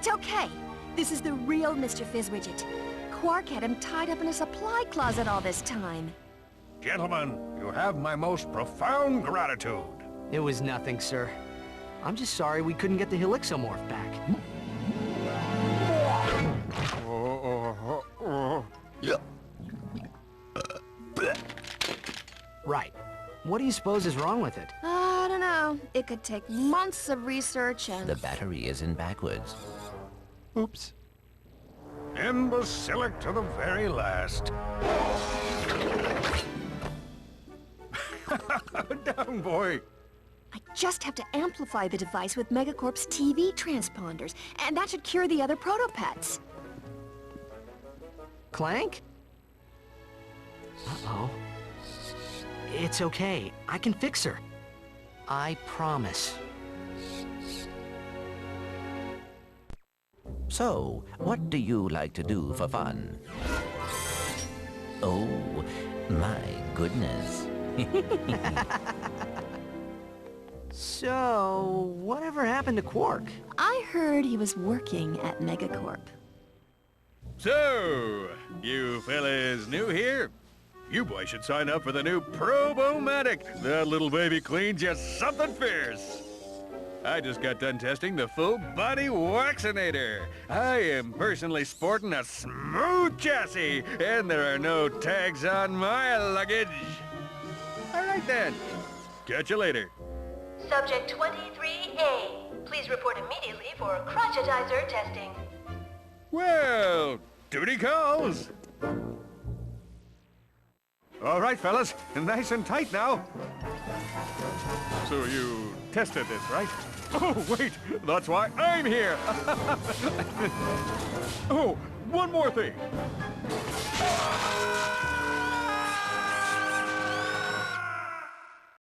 It's okay. This is the real Mr. Fizzwidget. Quark had him tied up in a supply closet all this time. Gentlemen, you have my most profound gratitude. It was nothing, sir. I'm just sorry we couldn't get the Helixomorph back. Right. What do you suppose is wrong with it? I don't know. It could take months of research and... The battery isn't backwards. Oops. Imbecilic to the very last. Down, boy. I just have to amplify the device with Megacorp's TV transponders, and that should cure the other protopets. Clank? Uh-oh. It's okay. I can fix her. I promise. So, what do you like to do for fun? Oh, my goodness. So, whatever happened to Quark? I heard he was working at Megacorp. So, you fellas new here? You boys should sign up for the new Probomatic. That little baby cleans you something fierce. I just got done testing the full body waxinator. I am personally sporting a smooth chassis, and there are no tags on my luggage. All right then. Catch you later. Subject 23A. Please report immediately for crotchetizer testing. Well, duty calls. All right, fellas, nice and tight now. So you tested this, right? Oh, wait, that's why I'm here. Oh, one more thing.